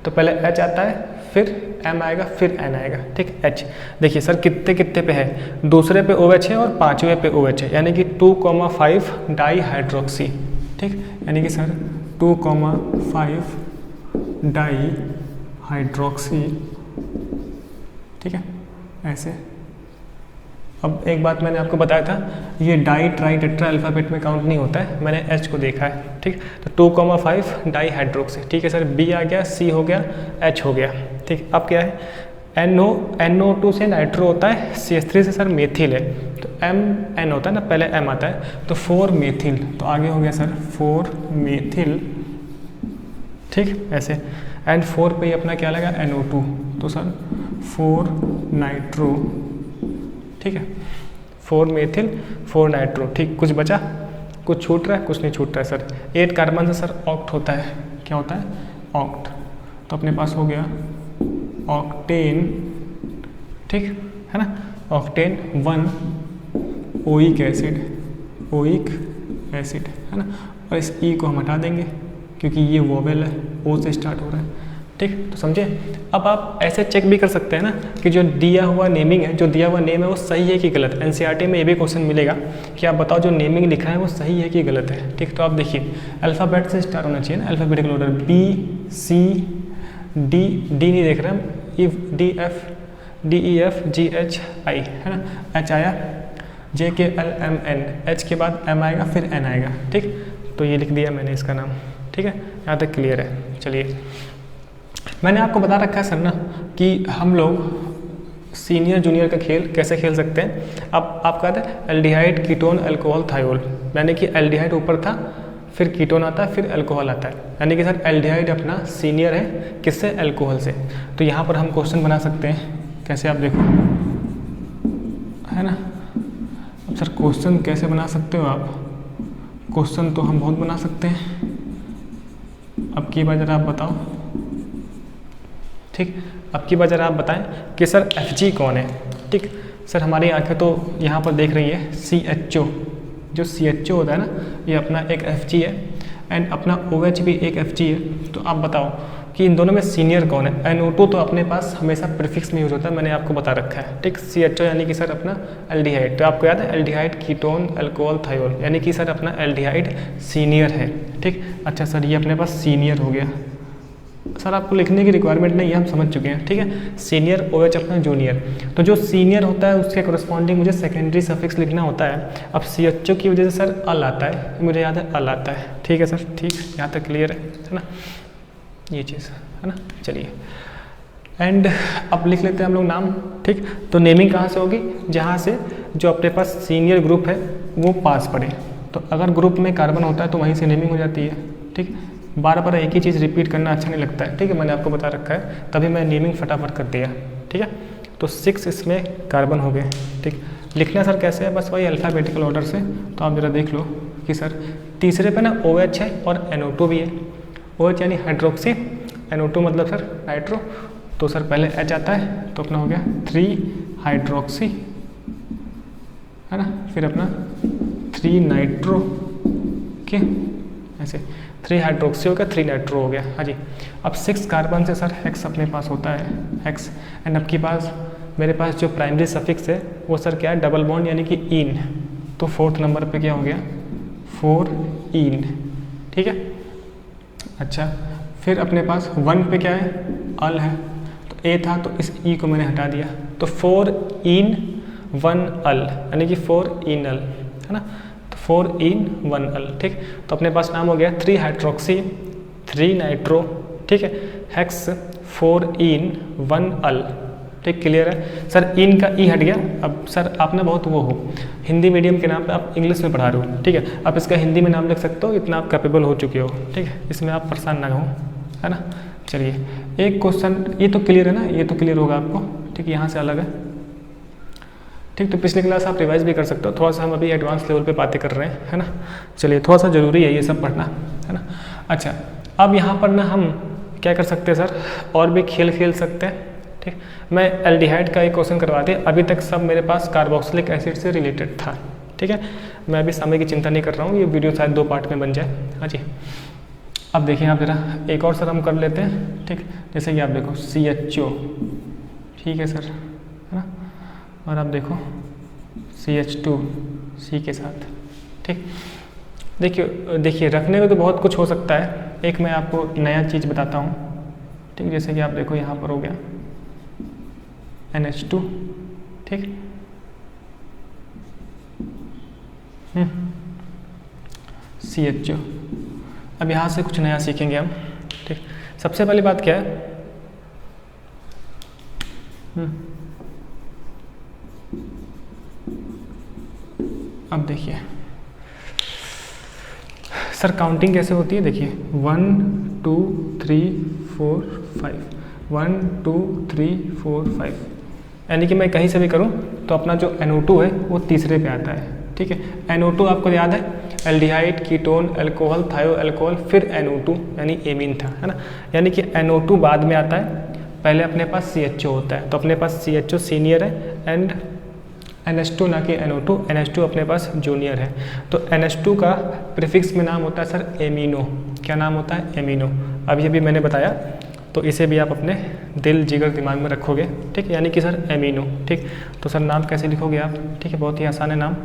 तो पहले H आता है, फिर M आएगा, फिर N आएगा, ठीक, H। देखिए सर कितने कितने पे है? दूसरे पे OH है और 5वें पे OH है, यानी कि 2,5 डाई हाइड्रोक्सी, ठीक। यानी कि सर 2,5 डाई हाइड्रोक्सी, ठीक है ऐसे। अब एक बात मैंने आपको बताया था, ये डाई ट्राई टेट्रा अल्फ़ाबेट में काउंट नहीं होता है, मैंने एच को देखा है, ठीक। तो 2,5 डाई हाइड्रोक्सी, ठीक है सर। बी आ गया, सी हो गया, एच हो गया, ठीक। अब क्या है, NO2 से नाइट्रो होता है, CH3 से सर मेथिल है, तो MN होता है ना, पहले M आता है, तो 4 मेथिल, तो आगे हो गया सर 4 मेथिल, ठीक ऐसे। एंड 4 पे ही अपना क्या लगा, NO2, तो सर 4 नाइट्रो, ठीक है 4 मेथिल 4 नाइट्रो, ठीक। कुछ बचा, कुछ छूट रहा है, कुछ नहीं छूट रहा है सर। 8 कार्बन से सर ऑक्ट होता है, क्या होता है, ऑक्ट, तो अपने पास हो गया ऑक्टेन, ठीक है ना, ऑक्टेन 1 ओइक एसिड, है ना। और इस ई को हम हटा देंगे क्योंकि ये वोवेल है, ओ से स्टार्ट हो रहा है, ठीक। तो समझे। अब आप ऐसे चेक भी कर सकते हैं ना कि जो दिया हुआ नेमिंग है, जो दिया हुआ नेम है वो सही है कि गलत। NCERT में ये भी क्वेश्चन मिलेगा कि आप बताओ जो नेमिंग लिखा है वो सही है कि गलत है, ठीक। तो आप देखिए अल्फ़ाबेट से स्टार्ट होना चाहिए ना, अल्फ़ाबेटिकल ऑर्डर, BC D नहीं देख रहे हम, DF DEF GH I, है ना। H आया, JKLMN, H के बाद M आएगा, फिर N आएगा, ठीक। तो ये लिख दिया मैंने इसका नाम, ठीक है, यहाँ तक क्लियर है। चलिए, मैंने आपको बता रखा है सर ना कि हम लोग सीनियर जूनियर का खेल कैसे खेल सकते हैं। अब आप कहते हैं एल्डिहाइड कीटोन अल्कोहल थायोल, यानी कि एल्डिहाइड ऊपर था, फिर कीटोन आता है, फिर अल्कोहल आता है, यानी कि सर एल्डिहाइड अपना सीनियर है किससे, अल्कोहल से। तो यहाँ पर हम क्वेश्चन बना सकते हैं, कैसे आप देखो, है ना। अब सर क्वेश्चन कैसे बना सकते हो आप, क्वेश्चन तो हम बहुत बना सकते हैं। अब की बार जरा आप बताओ, ठीक। अब की बार जरा आप बताएं कि सर Fg कौन है, ठीक। सर हमारी आंखें तो यहाँ पर देख रही है CHO, जो CHO होता है ना, ये अपना एक Fg है, एंड अपना OH भी एक Fg है। तो आप बताओ कि इन दोनों में सीनियर कौन है। NO2 तो अपने पास हमेशा प्रीफिक्स में यूज होता है, मैंने आपको बता रखा है, ठीक। CHO यानी कि सर अपना एल्डिहाइड, तो आपको याद है एल्डिहाइड कीटोन अल्कोहल थायोल, यानी कि सर अपना एल्डिहाइड सीनियर है, ठीक। अच्छा सर ये अपने पास सीनियर हो गया, सर आपको लिखने की रिक्वायरमेंट नहीं है, हम समझ चुके हैं, ठीक है। सीनियर OH अपना जूनियर, तो जो सीनियर होता है उसके करस्पॉन्डिंग मुझे सेकेंडरी सफिक्स लिखना होता है। अब CHO की वजह से सर अल आता है, मुझे याद है अल आता है, ठीक है सर, ठीक, यहाँ तक क्लियर है ना ये चीज़, है ना। चलिए, एंड अब लिख लेते हैं हम लोग नाम, ठीक। तो नेमिंग कहाँ से होगी, जहाँ से जो अपने पास सीनियर ग्रुप है वो पास पड़े। तो अगर ग्रुप में कार्बन होता है तो वहीं से नेमिंग हो जाती है, ठीक। बार बार एक ही चीज़ रिपीट करना अच्छा नहीं लगता है, ठीक है, मैंने आपको बता रखा है, तभी मैं नेमिंग फटाफट कर दिया, ठीक है। तो 6 इसमें कार्बन हो गए, ठीक। लिखना सर कैसे है, बस वही अल्फ़ाबेटिकल ऑर्डर से। तो आप ज़रा देख लो कि सर तीसरे पे ना OH है और NO2 भी है। OH यानी हाइड्रोक्सी, NO2 मतलब सर नाइट्रो, तो सर पहले H आता है, तो अपना हो गया 3 हाइड्रोक्सी, है ना, फिर अपना 3 नाइट्रो के, ऐसे 3 हाइड्रोक्सी हो गया, 3 नाइट्रो हो गया, हाँ जी। अब 6 कार्बन से सर हेक्स अपने पास होता है, हेक्स। एंड अब की पास मेरे पास जो प्राइमरी सफिक्स है वो सर क्या है, डबल बॉन्ड यानी कि इन, तो 4th नंबर पे क्या हो गया, 4 इन, ठीक है। अच्छा, फिर अपने पास 1 पे क्या है, अल है, तो ए था तो इस ई को मैंने हटा दिया, तो 4 इन 1 अल, यानी कि 4 इन अल, है ना, 4 इन 1 अल, ठीक। तो अपने पास नाम हो गया 3 हाइड्रोक्सी 3 नाइट्रो, ठीक है, हेक्स 4 इन 1 अल, ठीक। क्लियर है सर, इन का ई हट गया। अब सर आप ना बहुत वो हो, हिंदी मीडियम के नाम पे आप इंग्लिश में पढ़ा रहे हो, ठीक है, आप इसका हिंदी में नाम लिख सकते हो, इतना आप कैपेबल हो चुके हो, ठीक है, इसमें आप परेशान ना हो, है ना। चलिए, एक क्वेश्चन ये तो क्लियर है ना, ये तो क्लियर होगा आपको, ठीक, यहाँ से अलग है, ठीक। तो पिछले क्लास आप रिवाइज भी कर सकते हो, थोड़ा सा हम अभी एडवांस लेवल पे बातें कर रहे हैं, है ना। चलिए, थोड़ा सा ज़रूरी है ये सब पढ़ना, है ना। अच्छा, अब यहाँ पर ना हम क्या कर सकते हैं सर, और भी खेल खेल सकते हैं, ठीक। मैं एल्डिहाइड का एक क्वेश्चन करवा दिया, अभी तक सब मेरे पास कार्बोक्सिलिक एसिड से रिलेटेड था, ठीक है। मैं अभी समय की चिंता नहीं कर रहा हूँ, ये वीडियो शायद 2 पार्ट में बन जाए, हाँ जी। अब देखिए आप जरा एक और सर हम कर लेते हैं, ठीक। जैसे कि आप देखो CHO, ठीक है सर, है ना, और आप देखो CH2 C के साथ, ठीक। देखिए रखने में तो बहुत कुछ हो सकता है। एक मैं आपको नया चीज़ बताता हूँ, ठीक, जैसे कि आप देखो यहाँ पर हो गया NH2, ठीक, CHO। अब यहाँ से कुछ नया सीखेंगे हम, ठीक। सबसे पहली बात क्या है, अब देखिए सर काउंटिंग कैसे होती है, देखिए 1 2 3 4 5, 1 2 3 4 5, यानी कि मैं कहीं से भी करूं तो अपना जो NO2 है वो तीसरे पे आता है, ठीक है। NO2 आपको याद है एल्डिहाइड, कीटोन, अल्कोहल, थायो अल्कोहल, फिर NO2 यानी एमीन था, है ना। यानी कि NO2 बाद में आता है, पहले अपने पास CHO होता है, तो अपने पास CHO सीनियर है एंड NH2 ना कि NO2, NH2 अपने पास जूनियर है। तो NH2 का प्रीफिक्स में नाम होता है सर एमिनो। क्या नाम होता है, एमिनो। अभी अभी मैंने बताया, तो इसे भी आप अपने दिल जिगर दिमाग में रखोगे, ठीक, यानी कि सर एमिनो, ठीक। तो सर नाम कैसे लिखोगे आप, ठीक है, बहुत ही आसान है नाम।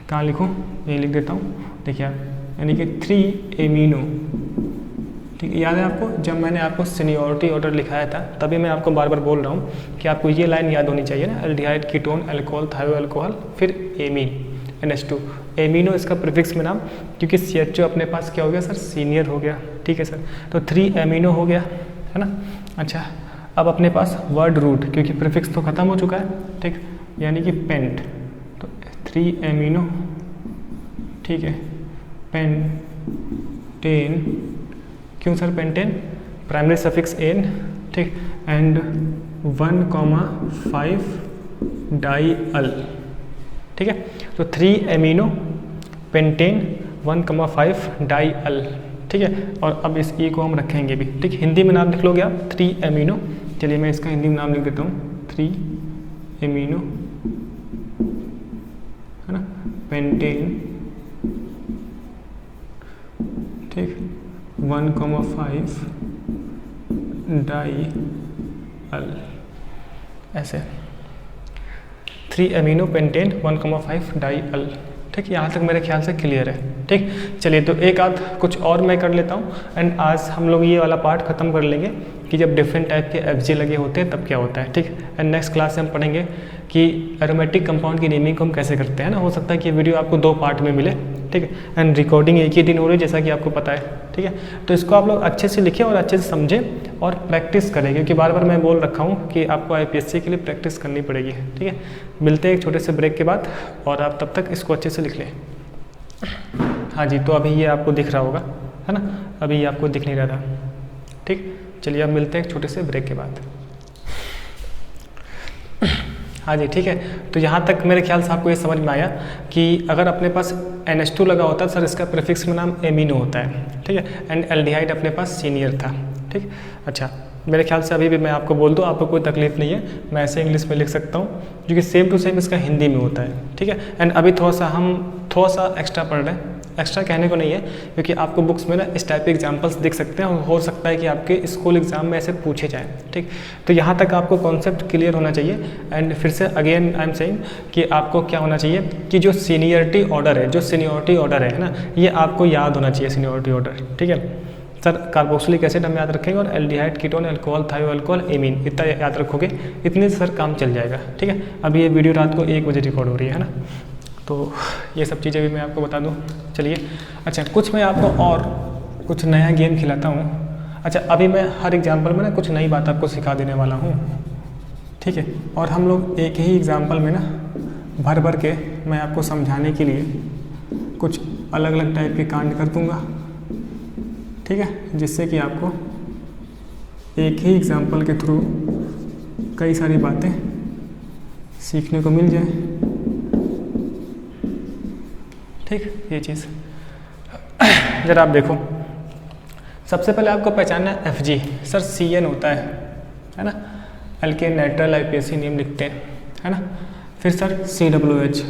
कहाँ लिखूँ, ये लिख देता हूँ, देखिए आप, यानी कि 3 एमिनो, ठीक। याद है आपको, जब मैंने आपको सीनियरिटी ऑर्डर लिखाया था तभी मैं आपको बार बार बोल रहा हूँ कि आपको ये लाइन याद होनी चाहिए ना, एल्डिहाइड, कीटोन, अल्कोहल, थायो अल्कोहल, फिर एमीन NH2। एमिनो इसका प्रीफिक्स में नाम, क्योंकि CHO अपने पास क्या हो गया सर, सीनियर हो गया, ठीक है सर। तो 3 एमिनो हो गया, है ना। अच्छा, अब अपने पास वर्ड रूट, क्योंकि प्रीफिक्स तो खत्म हो चुका है, ठीक, यानी कि पेंट, तो 3 एमिनो, ठीक है, पेंटेन। क्यों sir pentane, primary suffix ane, ठीक, एंड 1,5 डाई-अल, ठीक है। तो 3 एमिनो पेंटेन 1,5 डाई-अल, ठीक है। और अब इस E को हम रखेंगे भी, ठीक। हिंदी में नाम लिख लोगे आप 3 एमिनो, चलिए मैं इसका हिंदी में नाम लिख देता हूँ 3 एमिनो, है ना, पेंटेन, ठीक, 1,5 डाई-अल, ऐसे 3 एमिनो पेंटेन 1,5 डाई-अल, ठीक। यहाँ तक मेरे ख्याल से क्लियर है, ठीक। चलिए तो एक आध कुछ और मैं कर लेता हूँ एंड आज हम लोग ये वाला पार्ट खत्म कर लेंगे कि जब डिफरेंट टाइप के FG लगे होते हैं तब क्या होता है, ठीक। एंड नेक्स्ट क्लास से हम पढ़ेंगे कि एरोमेटिक कंपाउंड की नेमिंग को हम कैसे करते हैं ना। हो सकता है कि वीडियो आपको 2 पार्ट में मिले, ठीक है। एंड रिकॉर्डिंग एक ही दिन हो रही है जैसा कि आपको पता है, ठीक है। तो इसको आप लोग अच्छे से लिखें और अच्छे से समझें और प्रैक्टिस करें, क्योंकि बार बार मैं बोल रखा हूँ कि आपको IPSC के लिए प्रैक्टिस करनी पड़ेगी, ठीक है। मिलते हैं एक छोटे से ब्रेक के बाद और आप तब तक इसको अच्छे से लिख लें। हाँ जी, तो अभी ये आपको दिख रहा होगा, है ना, अभी ये आपको दिख नहीं रहा था, ठीक। चलिए अब मिलते हैं एक छोटे से ब्रेक के बाद। हाँ जी, ठीक है। तो यहाँ तक मेरे ख्याल से आपको ये समझ में आया कि अगर अपने पास NH2 लगा होता है सर, इसका प्रीफिक्स में नाम एमिनो होता है, ठीक है। एंड एल्डिहाइड अपने पास सीनियर था, ठीक। अच्छा, मेरे ख्याल से अभी भी मैं आपको बोल दूँ, आपको कोई तकलीफ नहीं है, मैं ऐसे इंग्लिश में लिख सकता हूँ, क्योंकि सेम टू सेम इसका हिंदी में होता है, ठीक है। एंड अभी हम थोड़ा सा एक्स्ट्रा पढ़ रहे हैं, एक्स्ट्रा कहने को नहीं है, क्योंकि आपको बुक्स में ना इस टाइप के एग्जाम्पल्स दिख सकते हैं और हो सकता है कि आपके स्कूल एग्जाम में ऐसे पूछे जाएँ, ठीक। तो यहाँ तक आपको कॉन्सेप्ट क्लियर होना चाहिए। एंड फिर से अगेन आई एम सेइंग कि आपको क्या होना चाहिए कि जो सीनियरिटी ऑर्डर है, जो सीनियरिटी ऑर्डर है ना, ये आपको याद होना चाहिए, सीनियरिटी ऑर्डर, ठीक है सर। कार्बोक्सिलिक एसिड हम याद रखेंगे और एल्डिहाइड, कीटोन, अल्कोहल, थायो अल्कोहल, एमीन, इतना याद रखोगे, इतने से सर काम चल जाएगा, ठीक है। अभी ये वीडियो रात को 1 बजे रिकॉर्ड हो रही है ना, तो ये सब चीज़ें भी मैं आपको बता दूँ। चलिए, अच्छा कुछ मैं आपको और कुछ नया गेम खिलाता हूँ। अच्छा, अभी मैं हर एग्जाम्पल में ना कुछ नई बात आपको सिखा देने वाला हूँ, ठीक है। और हम लोग एक ही एग्जाम्पल में ना भर भर के मैं आपको समझाने के लिए कुछ अलग अलग टाइप के कांड कर दूँगा, ठीक है, जिससे कि आपको एक ही एग्जाम्पल के थ्रू कई सारी बातें सीखने को मिल जाए, ठीक। ये चीज़ जरा आप देखो, सबसे पहले आपको पहचानना है FG, सर CN होता है ना, एल्केन नाइट्राइल IPSC नेम लिखते हैं, है ना। फिर सर COOH,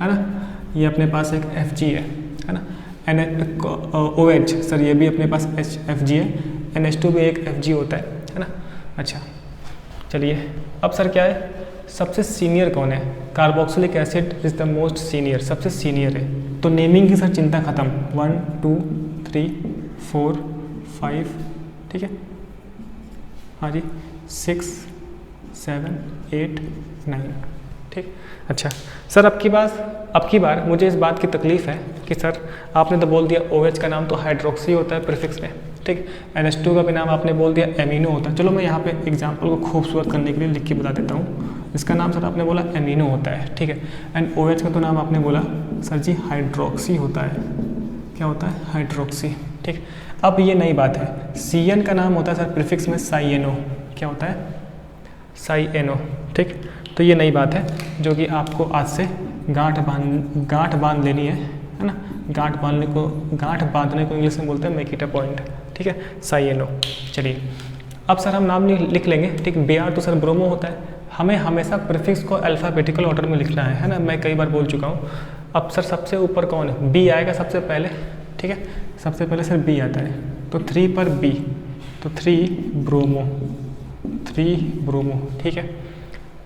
है ना, ये अपने पास एक FG है ना। OH सर, ये भी अपने पास FG है। NH2 भी एक FG होता है ना। अच्छा चलिए, अब सर क्या है, सबसे सीनियर कौन है? Carboxylic acid is the most senior, सबसे सीनियर है। तो नेमिंग की सर चिंता खत्म। 1 2 3 4 5, ठीक है, हाँ जी, 6 7 8 9, ठीक। अच्छा सर, अब की बार मुझे इस बात की तकलीफ़ है कि सर आपने तो बोल दिया OH का नाम तो हाइड्रोक्सी होता है प्रीफिक्स में, ठीक। NH2 का भी नाम आपने बोल दिया एमिनो होता है। चलो मैं यहाँ पे एग्जांपल को खूबसूरत करने के लिए लिख के बता देता हूँ। इसका नाम सर आपने बोला एमिनो होता है, ठीक है। एंड OH का तो नाम आपने बोला सर जी हाइड्रोक्सी होता है। क्या होता है? हाइड्रोक्सी, ठीक। अब ये नई बात है, CN का नाम होता है सर प्रीफिक्स में साइएनो। क्या होता है? साइएनो, ठीक। तो ये नई बात है जो कि आपको आज से गांठ बांध लेनी है ना। गांठ बांधने को इंग्लिश में बोलते हैं मेक इट अ पॉइंट, ठीक है, साइएनो। चलिए अब सर हम नाम लिख लेंगे, ठीक। Br तो सर ब्रोमो होता है। हमें हमेशा प्रीफिक्स को अल्फ़ाबेटिकल ऑर्डर में लिखना है ना, मैं कई बार बोल चुका हूँ। अब सर सबसे ऊपर कौन है? B आएगा सबसे पहले, ठीक है, सबसे पहले सर B आता है, तो 3 पर B, तो 3 ब्रोमो, ठीक है।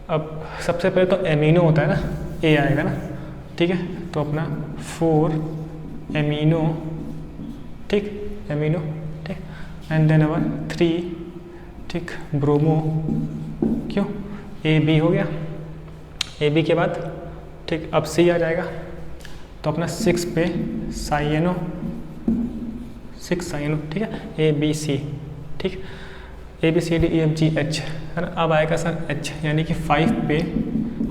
अब सबसे पहले तो एमिनो होता है ना, A आएगा ना, ठीक है, तो अपना 4 एमिनो, ठीक, एमिनो, ठीक। एंड देन अवर 3, ठीक, ब्रोमो, क्यों? AB हो गया। AB के बाद, ठीक, अब C आ जाएगा, तो अपना 6 पे साइएनो, 6 साइएनो, ठीक है, ABC, ठीक, ABCDEFGH, है ना। अब आएगा सर H, यानी कि 5 पे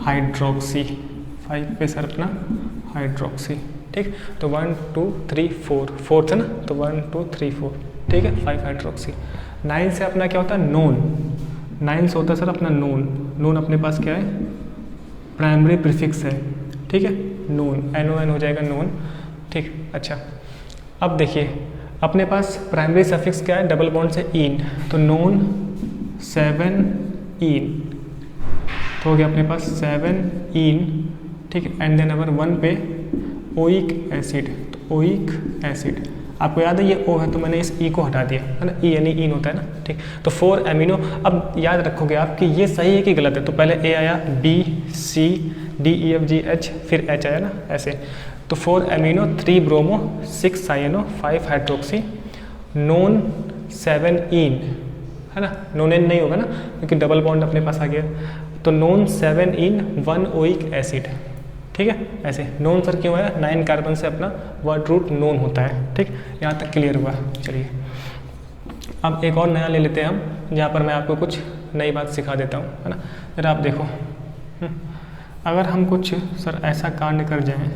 हाइड्रोक्सी, 5 पे सर अपना हाइड्रोक्सी, ठीक। तो 1 2 3 4, फोर्थ है ना, तो 1 2 3 4, ठीक है, 5 हाइड्रोक्सी। 9 से अपना क्या होता है? नोन। 9 से होता है सर अपना नोन अपने पास क्या है? प्राइमरी प्रीफिक्स है, ठीक है, नोन, NON हो जाएगा नोन, ठीक। अच्छा अब देखिए अपने पास प्राइमरी सफिक्स क्या है? डबल बॉन्ड से इन, तो नोन 7 इन, तो हो गया अपने पास 7 इन, ठीक है। एंड देन अवर 1 पे ओइक एसिड, तो ओइक एसिड, आपको याद है ये O है तो मैंने इस E को हटा दिया, है ना, E यानी इन होता है ना, ठीक। तो 4 एमिनो। अब याद रखोगे आप कि ये सही है कि गलत है, तो पहले A आया, B C D E F G H, फिर H आया ना, ऐसे। तो 4 एमिनो, 3 ब्रोमो, 6 साइएनो, 5 हाइड्रोक्सी, नोन 7 इन, है ना, नोन एन नहीं होगा ना क्योंकि डबल बॉन्ड अपने पास आ गया, तो नोन 7 इन 1 ओइक एसिड, ठीक है। ऐसे नोन सर क्यों आया? 9 कार्बन से अपना वर्ड रूट नोन होता है, ठीक। यहाँ तक क्लियर हुआ। चलिए अब एक और नया ले लेते हैं हम, जहाँ पर मैं आपको कुछ नई बात सिखा देता हूँ, है ना। जरा आप देखो, अगर हम कुछ सर ऐसा कांड कर जाएं,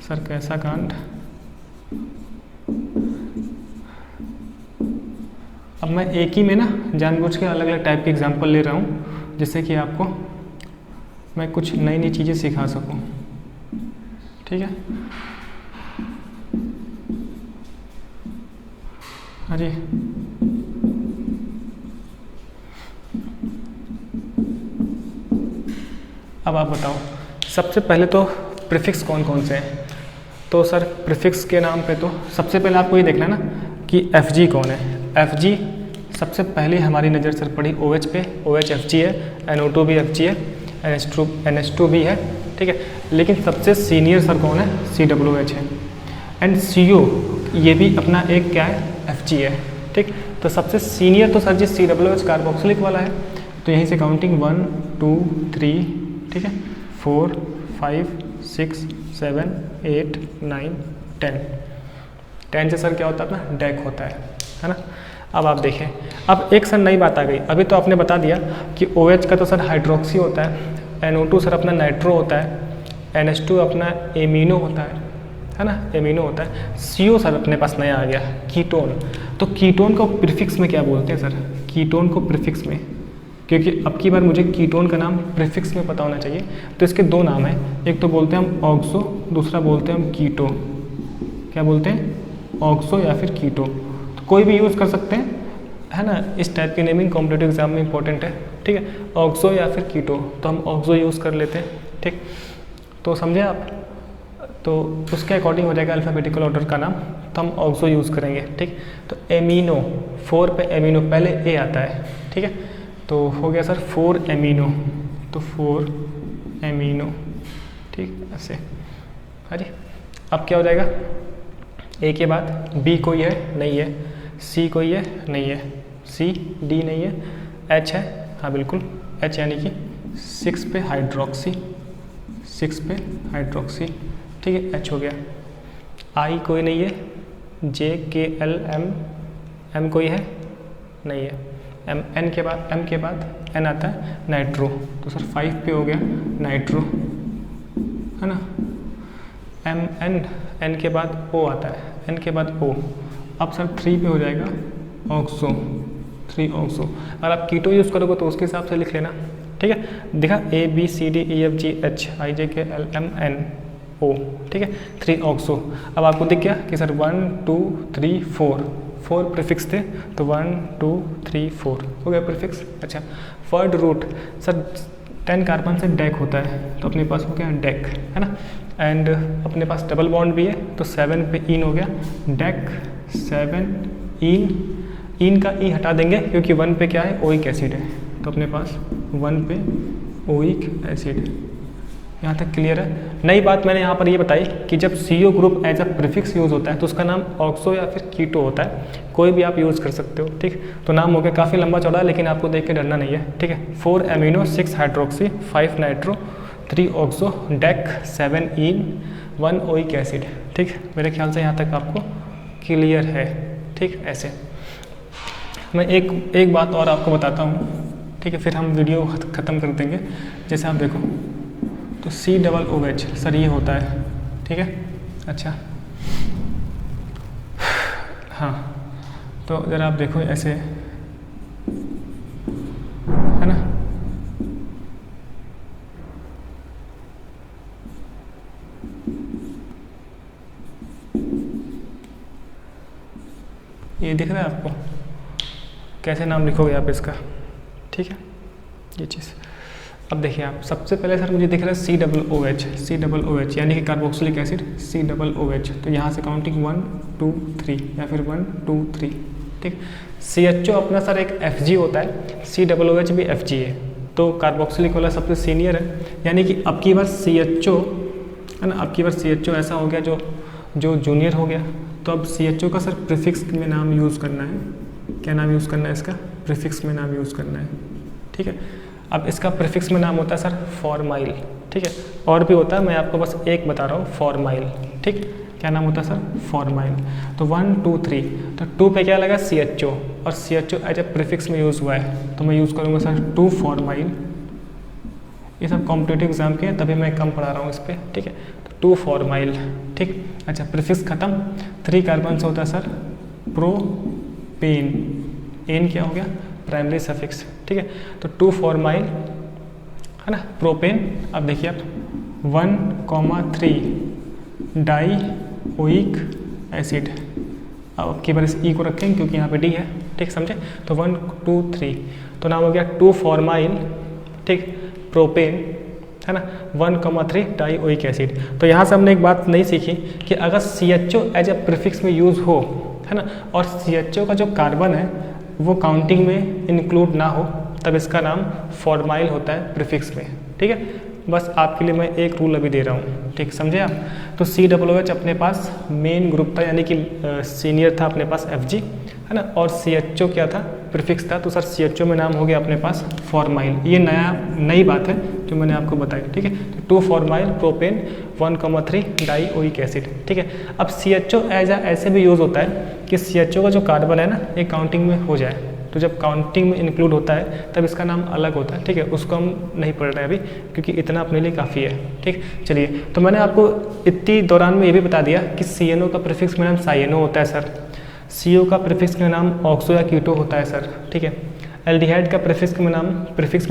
सर कैसा कांड? अब मैं एक ही में ना जानबूझ के अलग अलग टाइप के एग्जांपल ले रहा हूँ जिससे कि आपको मैं कुछ नई नई चीज़ें सिखा सकूँ, ठीक है। हाँ जी, अब आप बताओ सबसे पहले तो प्रीफिक्स कौन कौन से हैं? तो सर प्रीफिक्स के नाम पे तो सबसे पहले आपको ये देखना है ना कि Fg कौन है। Fg सबसे पहले हमारी नज़र सर पड़ी OH पे, OH Fg है, NO2 भी Fg है, NH2 भी है, ठीक है। लेकिन सबसे सीनियर सर कौन है? COOH है। एंड CO ये भी अपना एक क्या है? Fg है, ठीक। तो सबसे सीनियर तो सर जी COOH कार्बोक्सिलिक वाला है, तो यहीं से काउंटिंग 1 2 3, ठीक है, 4 5 6 7 8 9 10। 10 से सर क्या होता है? अपना डेक होता है ना। अब आप देखें, अब एक सर नई बात आ गई। अभी तो आपने बता दिया कि OH का तो सर हाइड्रोक्सी होता है, NO2 सर अपना नाइट्रो होता है, NH2 अपना एमिनो होता है ना, एमिनो होता है। CO सर अपने पास नया आ गया, कीटोन। तो कीटोन को प्रीफिक्स में क्या बोलते हैं सर? कीटोन को प्रीफिक्स में, क्योंकि अब की बार मुझे कीटोन का नाम प्रीफिक्स में पता होना चाहिए, तो इसके दो नाम हैं, एक तो बोलते हैं हम ऑक्सो, दूसरा बोलते हैं हम कीटो। क्या बोलते हैं? ऑक्सो या फिर कीटो, तो कोई भी यूज़ कर सकते हैं, है ना। इस टाइप की नेमिंग कॉम्पिटिटिव एग्जाम में इंपॉर्टेंट है, ठीक है। ऑक्सो या फिर कीटो, तो हम ऑक्सो यूज़ कर लेते हैं, ठीक। तो समझे आप? तो उसके अकॉर्डिंग हो जाएगा अल्फ़ाबेटिकल ऑर्डर का नाम, तो हम ऑक्सो यूज़ करेंगे, ठीक। तो एमिनो, 4 पे एमिनो, पहले ए आता है, ठीक है। तो हो गया सर 4 एमिनो, तो 4 एमिनो, ठीक ऐसे। हाँ जी, अब क्या हो जाएगा, ए के बाद बी कोई है नहीं है, सी कोई है नहीं है, सी डी नहीं है, एच है हाँ बिल्कुल एच, यानी कि 6 पे हाइड्रोक्सी, 6 पे हाइड्रोक्सी, ठीक है एच हो गया। आई कोई नहीं है, जे के एल एम, एम कोई है नहीं है, एम एन के बाद एम के बाद एन आता है नाइट्रो, तो सर 5 पे हो गया नाइट्रो है ना। एम एन, एन के बाद ओ आता है, एन के बाद ओ, अब सर 3 पे हो जाएगा ऑक्सो, 3 ऑक्सो। अगर आप कीटो यूज़ करोगे तो उसके हिसाब से लिख लेना, ठीक है। देखा A B C D E F G H I J K L M N O, ठीक है 3 ऑक्सो। अब आपको दिख गया कि सर 1 2 3 4 प्रीफिक्स थे, तो 1 2 3 4 हो गया प्रीफिक्स। अच्छा, फर्ड रूट सर 10 कार्बन से डेक होता है, तो अपने पास हो गया डेक है ना। एंड अपने पास डबल बॉन्ड भी है, तो 7 पे इन हो गया डेक 7 इन का ई हटा देंगे क्योंकि 1 पे क्या है ओइक एसिड है, तो अपने पास 1 पे ओइक एसिड। यहाँ तक क्लियर है। नई बात मैंने यहाँ पर ये बताई कि जब CO group as a prefix use होता है तो उसका नाम ऑक्सो या फिर कीटो होता है, कोई भी आप यूज़ कर सकते हो, ठीक। तो नाम हो गया काफ़ी लंबा चौड़ा, लेकिन आपको देख के डरना नहीं है, ठीक है। 4 amino 6 hydroxy 5 nitro 3 oxo deck 7 इन 1 ओइक एसिड, ठीक। मेरे ख्याल से यहाँ तक आपको क्लियर है, ठीक। ऐसे मैं एक बात और आपको बताता हूँ, ठीक है, फिर हम वीडियो ख़त्म कर देंगे। जैसे आप देखो तो COOH सर ये होता है, ठीक है। अच्छा हाँ, तो ज़रा आप देखो ऐसे है ना, ये दिख रहा है आपको, कैसे नाम लिखोगे आप इसका, ठीक है ये चीज़। अब देखिए आप, सबसे पहले सर मुझे दिख रहा है COOH यानी कि कार्बोक्सिलिक एसिड COOH, तो यहाँ से काउंटिंग 1 2 3 या फिर 1 2 3, ठीक। CHO अपना सर एक FG होता है, COOH भी FG है, तो कार्बोक्सिलिक वाला सबसे सीनियर है, यानी कि अब की बार CHO है ना, अब की बार CHO ऐसा हो गया जो जूनियर हो गया। तो अब CHO का सर प्रीफिक्स में नाम यूज़ करना है, क्या नाम यूज़ करना है इसका, प्रीफिक्स में नाम यूज़ करना है, ठीक है। अब इसका प्रीफिक्स में नाम होता है सर फॉर्माइल, ठीक है, और भी होता है, मैं आपको बस एक बता रहा हूँ फॉर्माइल, ठीक। क्या नाम होता है सर फॉर्माइल। तो 1 2 3, तो 2 पे क्या लगा CHO, और CHO एज ए प्रीफिक्स में यूज़ हुआ है, तो मैं यूज़ करूँगा सर 2 फॉर्माइल। ये सब कॉम्पिटिटिव एग्जाम के हैं, तभी मैं कम पढ़ा रहा हूँ इस पर, ठीक है। तो 2 फॉर्माइल, ठीक। अच्छा, प्रीफिक्स खत्म, 3 कार्बन से होता है सर प्रोपेन, एन क्या हो गया प्राइमरी सफिक्स, ठीक है। तो 2 फॉर्माइल है ना प्रोपेन। अब देखिए आप 1,3 डाई ओइक एसिड, अब की बार इस ई को रखेंगे क्योंकि यहाँ पे डी है, ठीक समझे। तो 1 2 3, तो नाम हो गया 2 फॉर्माइल, ठीक, प्रोपेन है ना 1,3 डाई ओइक एसिड। तो यहाँ से हमने एक बात नहीं सीखी कि अगर CHO एज ए प्रीफिक्स में यूज़ हो है ना, और CHO का जो कार्बन है वो काउंटिंग में इंक्लूड ना हो, तब इसका नाम फॉर्माइल होता है प्रीफिक्स में, ठीक है। बस आपके लिए मैं एक रूल अभी दे रहा हूँ, ठीक समझे आप। तो COOH अपने पास मेन ग्रुप था, यानी कि सीनियर था अपने पास FG है ना, और CHO क्या था प्रीफिक्स था, तो सर CHO में नाम हो गया अपने पास फॉर्माइल। ये नई बात है जो मैंने आपको बताई, ठीक है। तो 2 formyl propane 1,3 die oic acid, ठीक है। अब CHO ऐसे भी यूज़ होता है कि CHO का जो कार्बन है ना ये काउंटिंग में हो जाए, तो जब काउंटिंग में इंक्लूड होता है तब इसका नाम अलग होता है, ठीक है। उसको हम नहीं पढ़ रहे हैं अभी क्योंकि इतना अपने लिए काफ़ी है, ठीक। चलिए, तो मैंने आपको इतनी दौरान में ये भी बता दिया कि CNO का प्रीफिक्स में नाम साइनो होता है सर, CO का प्रीफिक्स में नाम ऑक्सो या कीटो होता है सर, ठीक है। एल्डिहाइड का प्रीफिक्स में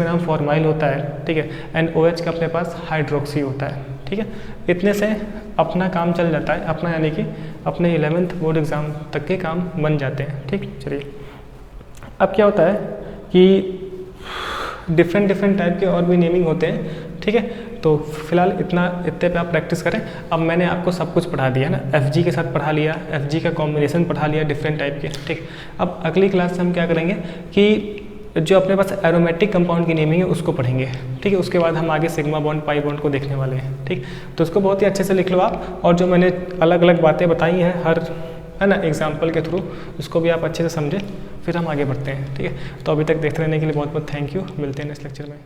नाम फॉर्माइल होता है, ठीक है। एंड OH का अपने पास हाइड्रोक्सी होता है, ठीक है। इतने से अपना काम चल जाता है अपना, यानी कि अपने 11th बोर्ड एग्ज़ाम तक के काम बन जाते हैं, ठीक। चलिए, अब क्या होता है कि डिफरेंट टाइप के और भी नेमिंग होते हैं, ठीक है। तो फिलहाल इतने पे आप प्रैक्टिस करें। अब मैंने आपको सब कुछ पढ़ा दिया ना, FG के साथ पढ़ा लिया, FG का कॉम्बिनेशन पढ़ा लिया डिफरेंट टाइप के, ठीक। अब अगली क्लास से हम क्या करेंगे कि जो अपने पास एरोमेटिक कंपाउंड की नेमिंग है उसको पढ़ेंगे, ठीक है। उसके बाद हम आगे सिग्मा बॉन्ड पाई बॉन्ड को देखने वाले हैं, ठीक। तो उसको बहुत ही अच्छे से लिख लो आप, और जो मैंने अलग अलग बातें बताई हैं हर, है ना, एग्जाम्पल के थ्रू, उसको भी आप अच्छे से समझें, फिर हम आगे बढ़ते हैं, ठीक है। तो अभी तक देखते रहने के लिए बहुत बहुत थैंक यू, मिलते हैं नेक्स्ट लेक्चर में।